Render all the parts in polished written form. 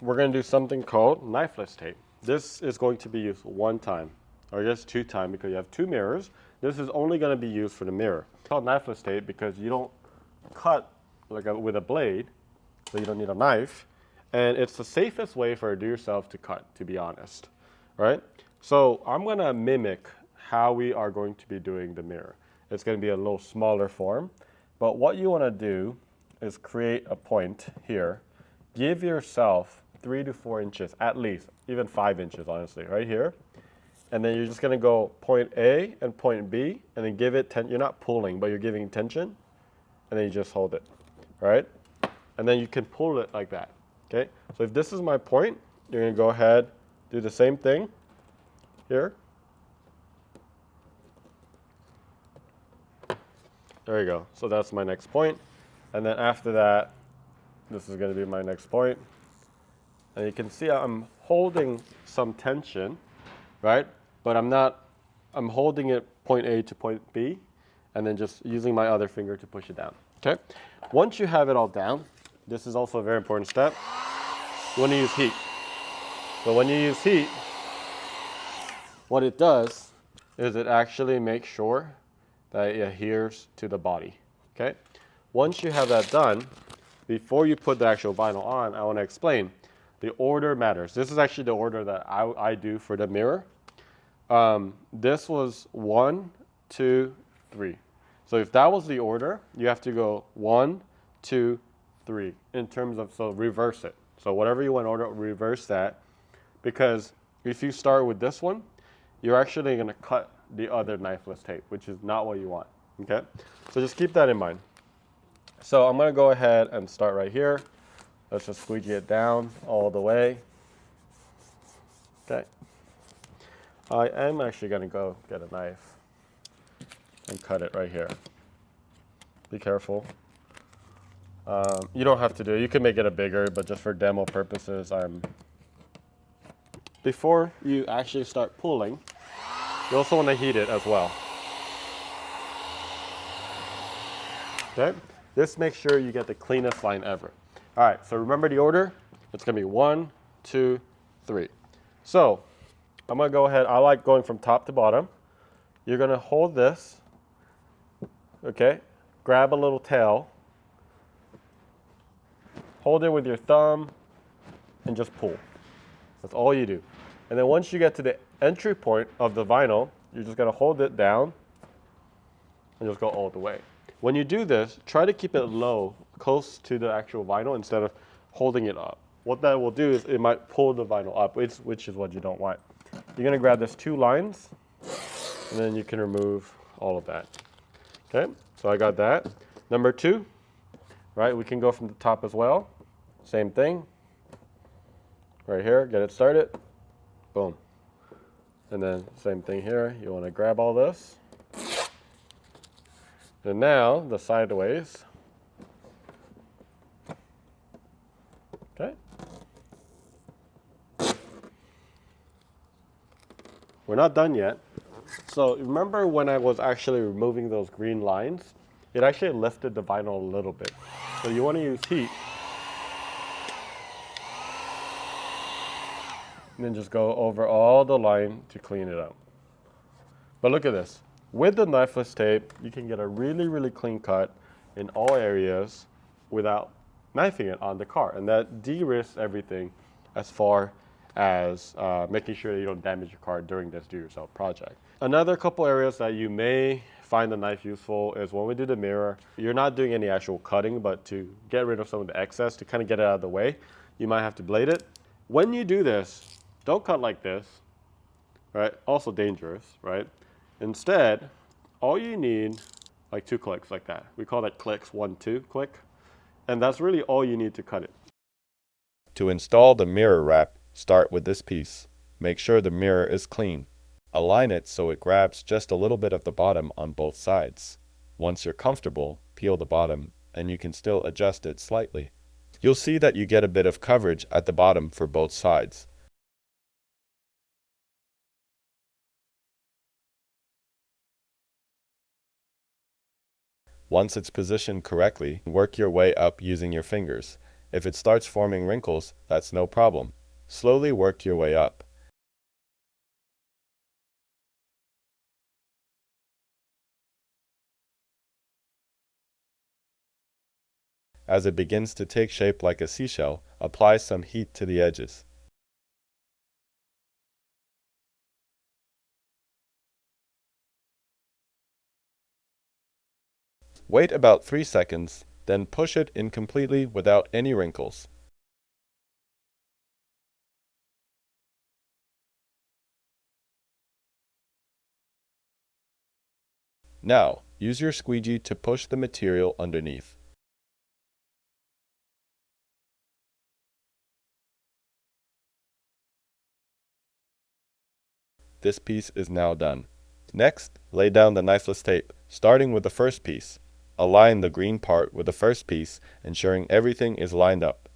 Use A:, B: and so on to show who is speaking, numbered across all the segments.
A: we're going to do something called knifeless tape. This is going to be used one time, or I guess two times because you have two mirrors. This is only going to be used for the mirror. It's called knifeless tape because you don't cut like with a blade, so you don't need a knife. And it's the safest way for a do-yourself to cut, to be honest, right? So I'm going to mimic how we are going to be doing the mirror. It's going to be a little smaller form, but what you want to do is create a point here. Give yourself 3 to 4 inches, at least, even 5 inches, honestly, right here. And then you're just going to go point A and point B, and then give it tension. You're not pulling, but you're giving tension, and then you just hold it, right? And then you can pull it like that, okay? So if this is my point, you're going to go ahead, do the same thing here. There you go. So that's my next point. And then after that, this is going to be my next point. And you can see I'm holding some tension, right? But I'm holding it point A to point B, and then just using my other finger to push it down, okay? Once you have it all down, this is also a very important step. You want to use heat. So when you use heat, what it does is it actually makes sure that it adheres to the body, okay? Once you have that done, before you put the actual vinyl on, I want to explain. The order matters. This is actually the order that I do for the mirror. This was 1, 2, 3. So if that was the order, you have to go 1, 2, 3 in terms of, so reverse it. So whatever you want to order, reverse that, because if you start with this one, you're actually going to cut the other knifeless tape, which is not what you want, okay? So just keep that in mind. So I'm going to go ahead and start right here. Let's just squeegee it down all the way. Okay. I am actually going to go get a knife and cut it right here. Be careful. You don't have to do it. You can make it a bigger, but just for demo purposes, before you actually start pulling, you also want to heat it as well. Okay? This makes sure you get the cleanest line ever. All right, so remember the order. It's going to be 1, 2, 3. So I'm going to go ahead. I like going from top to bottom. You're going to hold this, okay? Grab a little tail. Hold it with your thumb and just pull. That's all you do. And then once you get to the entry point of the vinyl, you're just going to hold it down and just go all the way. When you do this, try to keep it low, close to the actual vinyl instead of holding it up. What that will do is it might pull the vinyl up, which is what you don't want. You're going to grab these 2 lines, and then you can remove all of that. Okay, so I got that. Number 2, right, we can go from the top as well. Same thing. Right here, get it started. Boom. And then same thing here. You want to grab all this. And now the sideways. Okay. We're not done yet. So remember when I was actually removing those green lines? It actually lifted the vinyl a little bit. So you want to use heat. And then just go over all the line to clean it up. But look at this. With the knifeless tape, you can get a really, really clean cut in all areas without knifing it on the car. And that de-risks everything as far as making sure that you don't damage your car during this do-yourself project. Another couple areas that you may find the knife useful is when we do the mirror, you're not doing any actual cutting, but to get rid of some of the excess, to kind of get it out of the way, you might have to blade it. When you do this, don't cut like this, right? Also dangerous, right? Instead, all you need, like 2 clicks like that. We call that clicks, 1, 2 click. And that's really all you need to cut it.
B: To install the mirror wrap, start with this piece. Make sure the mirror is clean. Align it so it grabs just a little bit of the bottom on both sides. Once you're comfortable, peel the bottom, and you can still adjust it slightly. You'll see that you get a bit of coverage at the bottom for both sides. Once it's positioned correctly, work your way up using your fingers. If it starts forming wrinkles, that's no problem. Slowly work your way up. As it begins to take shape like a seashell, apply some heat to the edges. Wait about 3 seconds, then push it in completely without any wrinkles. Now, use your squeegee to push the material underneath. This piece is now done. Next, lay down the knifeless tape, starting with the first piece. Align the green part with the first piece, ensuring everything is lined up.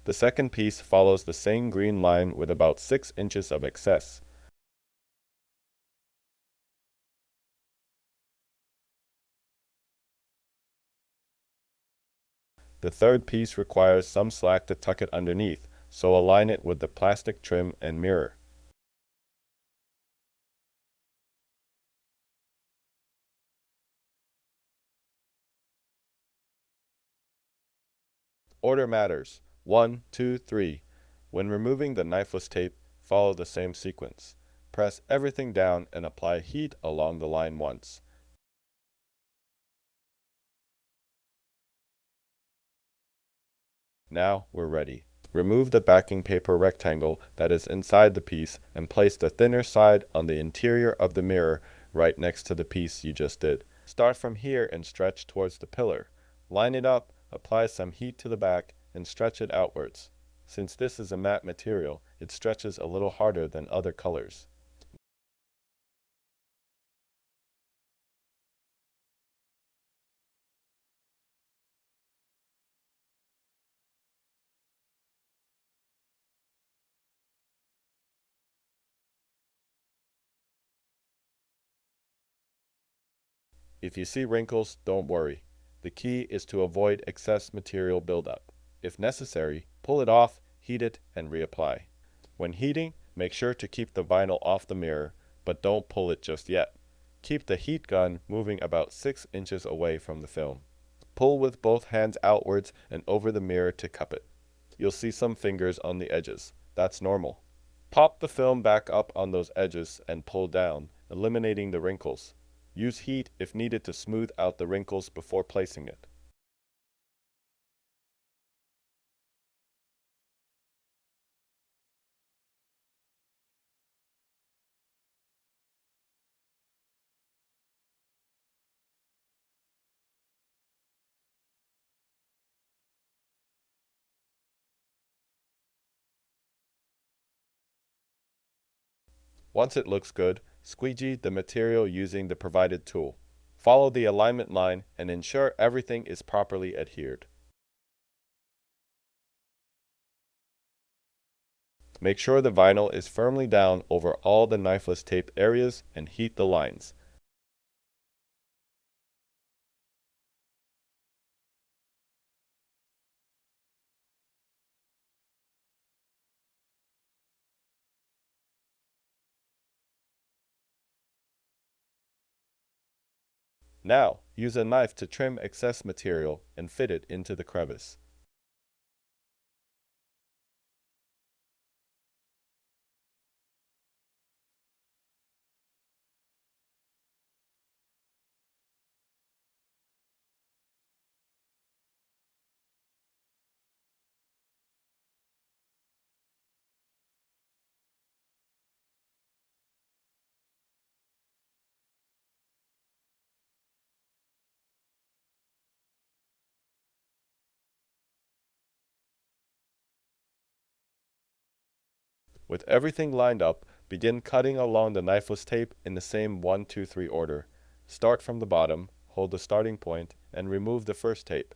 B: The second piece follows the same green line with about 6 inches of excess. The third piece requires some slack to tuck it underneath, so align it with the plastic trim and mirror. Order matters. 1, 2, 3. When removing the knifeless tape, follow the same sequence. Press everything down and apply heat along the line once. Now we're ready. Remove the backing paper rectangle that is inside the piece and place the thinner side on the interior of the mirror right next to the piece you just did. Start from here and stretch towards the pillar. Line it up, apply some heat to the back, and stretch it outwards. Since this is a matte material, it stretches a little harder than other colors. If you see wrinkles, don't worry. The key is to avoid excess material buildup. If necessary, pull it off, heat it, and reapply. When heating, make sure to keep the vinyl off the mirror, but don't pull it just yet. Keep the heat gun moving about 6 inches away from the film. Pull with both hands outwards and over the mirror to cup it. You'll see some fingers on the edges. That's normal. Pop the film back up on those edges and pull down, eliminating the wrinkles. Use heat if needed to smooth out the wrinkles before placing it. Once it looks good, squeegee the material using the provided tool. Follow the alignment line and ensure everything is properly adhered. Make sure the vinyl is firmly down over all the knifeless tape areas and heat the lines. Now, use a knife to trim excess material and fit it into the crevice. With everything lined up, begin cutting along the knifeless tape in the same 1, 2, 3 order. Start from the bottom, hold the starting point, and remove the first tape.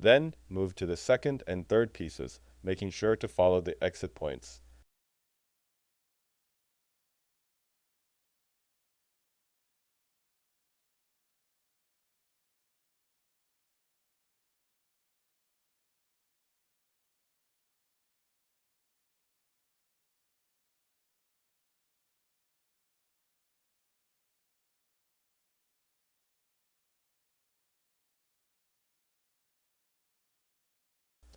B: Then move to the second and third pieces, making sure to follow the exit points.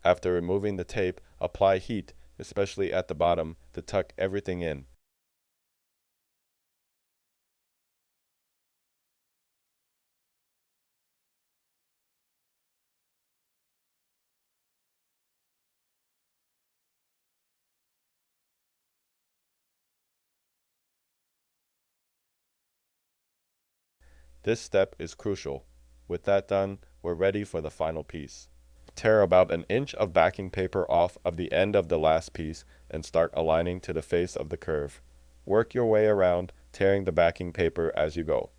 B: After removing the tape, apply heat, especially at the bottom, to tuck everything in. This step is crucial. With that done, we're ready for the final piece. Tear about an inch of backing paper off of the end of the last piece and start aligning to the face of the curve. Work your way around, tearing the backing paper as you go.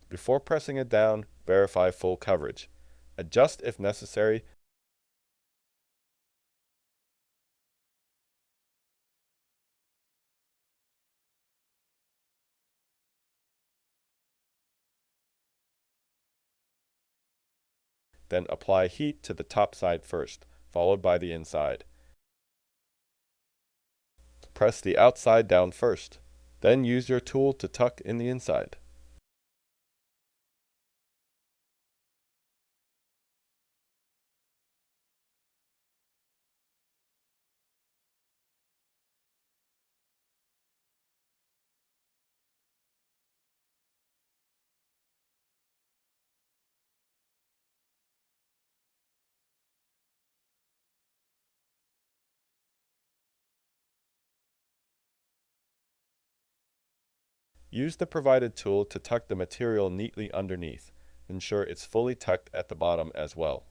B: Before pressing it down, verify full coverage. Adjust if necessary. Then apply heat to the top side first, followed by the inside. Press the outside down first. Then use your tool to tuck in the inside. Use the provided tool to tuck the material neatly underneath. Ensure it's fully tucked at the bottom as well.